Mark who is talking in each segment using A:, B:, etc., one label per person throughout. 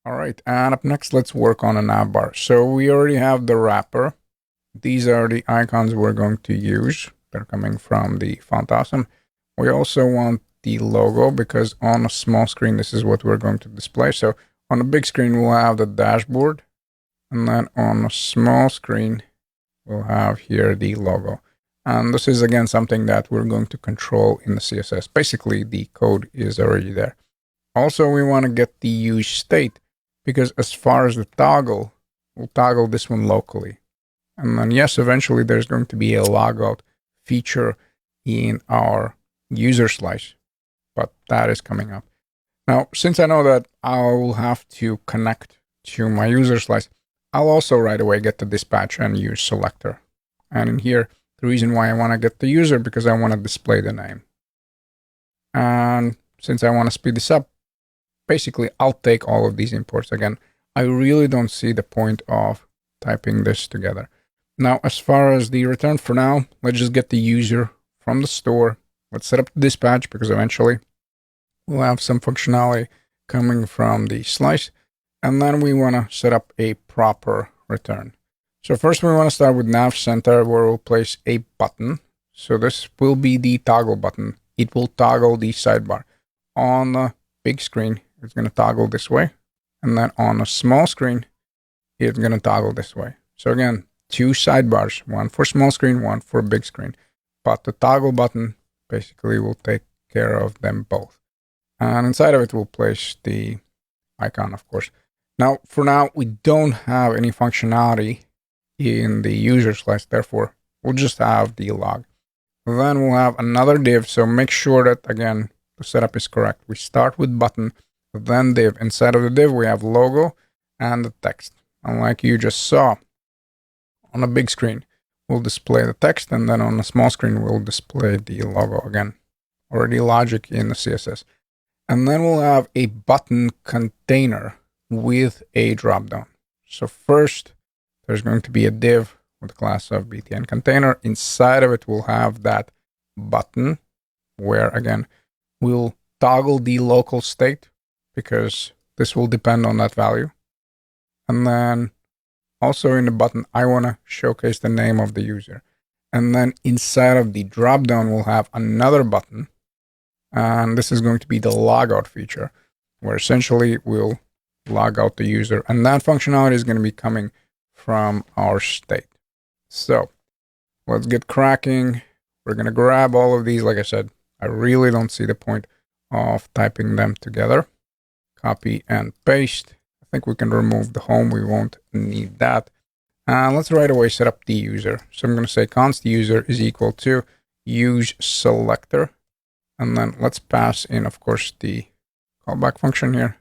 A: All right, and up next, let's work on a navbar. So we already have the wrapper. These are the icons we're going to use. They're coming from the Font Awesome. We also want the logo because on a small screen, this is what we're going to display. So on a big screen, we'll have the dashboard. And then on a small screen, we'll have here the logo. And this is, again, something that we're going to control in the CSS. Basically, the code is already there. Also, we want to get the use state because as far as the toggle, we'll toggle this one locally. And then, yes, eventually there's going to be a logout feature in our user slice, but that is coming up. Now, since I know that I will have to connect to my user slice, I'll also right away get the dispatch and use selector. And in here, the reason why I want to get the user because I want to display the name. And since I want to speed this up, basically I'll take all of these imports again. I really don't see the point of typing this together. Now, as far as the return for now, let's just get the user from the store. Let's set up the dispatch because eventually we'll have some functionality coming from the slice. And then we want to set up a proper return. So first we want to start with nav center where we'll place a button. So this will be the toggle button. It will toggle the sidebar. On the big screen, it's going to toggle this way. And then on a small screen, it's going to toggle this way. So again, two sidebars, one for small screen, one for big screen. But the toggle button basically will take care of them both. And inside of it, we'll place the icon, of course. Now, for now, we don't have any functionality in the user slice. Therefore, we'll just have the log. Then we'll have another div. So make sure that, again, the setup is correct. We start with button, then div. Inside of the div, we have logo and the text. And like you just saw, on a big screen, we'll display the text, and then on a small screen, we'll display the logo again. Already logic in the CSS. And then we'll have a button container with a dropdown. So first, there's going to be a div with the class of btn container. Inside of it, we'll have that button where, again, we'll toggle the local state because this will depend on that value. And then also in the button, I want to showcase the name of the user. And then inside of the dropdown, we'll have another button. And this is going to be the logout feature, where essentially we'll log out the user. And that functionality is going to be coming from our state. So let's get cracking. We're going to grab all of these. Like I said, I really don't see the point of typing them together. Copy and paste. I think we can remove the home. We won't need that. And let's right away set up the user. So I'm going to say const user is equal to use selector. And then let's pass in, of course, the callback function here.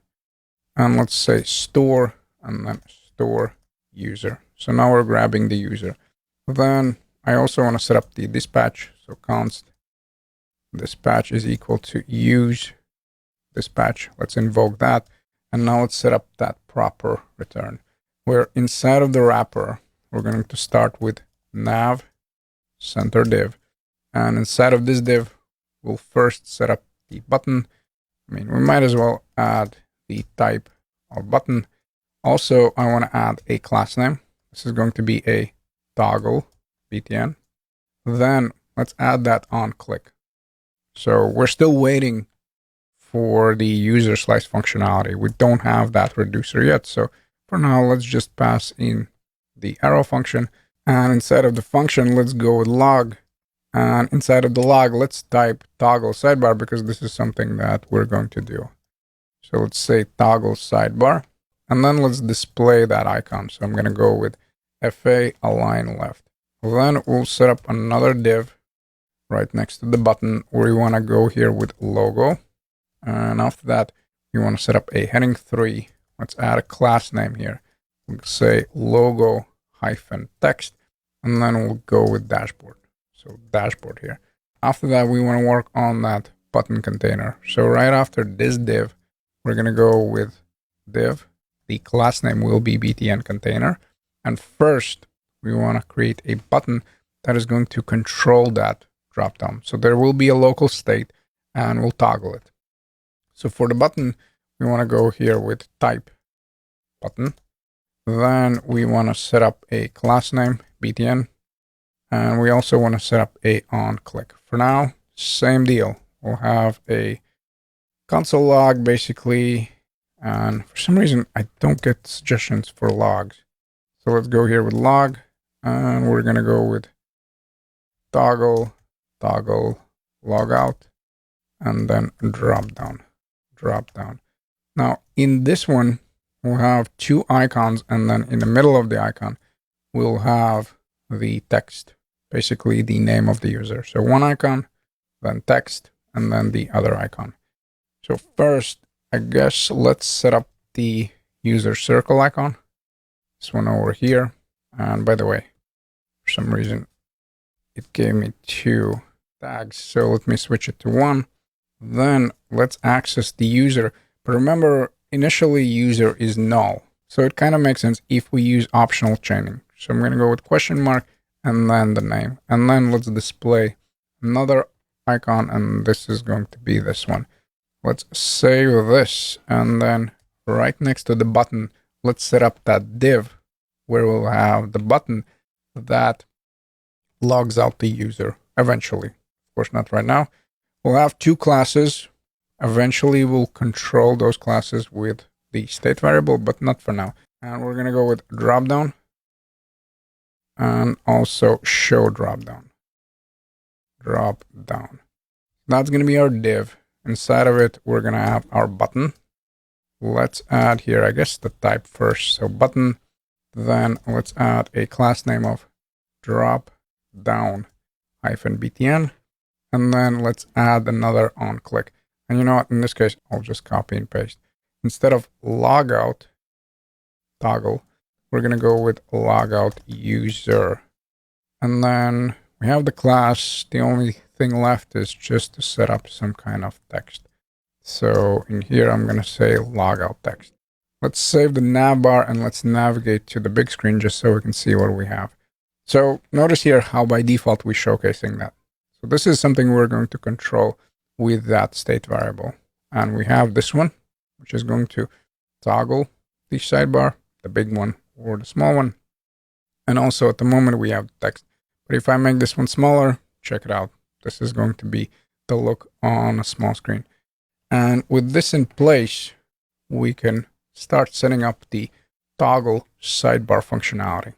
A: And let's say store and then store user. So now we're grabbing the user. Then I also want to set up the dispatch. So const dispatch is equal to use dispatch. Let's invoke that. And now let's set up that proper return. Where inside of the wrapper, we're going to start with nav center div. And inside of this div, we'll first set up the button. I mean, we might as well add the type of button. Also, I want to add a class name. This is going to be a toggle btn. Then let's add that on click. So we're still waiting for the user slice functionality. We don't have that reducer yet. So for now, let's just pass in the arrow function. And inside of the function, let's go with log. And inside of the log, let's type toggle sidebar because this is something that we're going to do. So let's say toggle sidebar. And then let's display that icon. So I'm going to go with FA align left. Then we'll set up another div right next to the button where we want to go here with logo. And after that, we want to set up a heading 3. Let's add a class name here. We'll say logo hyphen text. And then we'll go with dashboard. So dashboard here. After that, we want to work on that button container. So right after this div, we're going to go with div. The class name will be btn container. And first, we want to create a button that is going to control that dropdown. So there will be a local state and we'll toggle it. So for the button, we want to go here with type button. Then we want to set up a class name, btn, and we also want to set up a onClick. For now, same deal. We'll have a console log basically, and for some reason I don't get suggestions for logs. So let's go here with log, and we're gonna go with toggle logout, and then drop down. Now in this one, we'll have two icons, and then in the middle of the icon, we'll have the text, basically the name of the user. So one icon, then text, and then the other icon. So first, I guess let's set up the user circle icon. This one over here. And by the way, for some reason, it gave me two tags. So let me switch it to one. Then let's access the user. But remember, initially user is null. So it kind of makes sense if we use optional chaining. So I'm going to go with question mark and then the name. And then let's display another icon. And this is going to be this one. Let's save this. And then right next to the button, let's set up that div where we'll have the button that logs out the user eventually. Of course, not right now. We'll have two classes. Eventually, we'll control those classes with the state variable, but not for now. And we're going to go with dropdown and also show dropdown. That's going to be our div. Inside of it, we're going to have our button. Let's add here, I guess, the type first. So button. Then let's add a class name of dropdown-btn. And then let's add another onClick. And you know what? In this case, I'll just copy and paste. Instead of logout toggle, we're going to go with logout user. And then we have the class. The only thing left is just to set up some kind of text. So in here, I'm going to say logout text. Let's save the navbar and let's navigate to the big screen just so we can see what we have. So notice here how by default we're showcasing that. So this is something we're going to control with that state variable. And we have this one, which is going to toggle the sidebar, the big one or the small one. And also at the moment we have text. But if I make this one smaller, check it out. This is going to be the look on a small screen. And with this in place, we can start setting up the toggle sidebar functionality.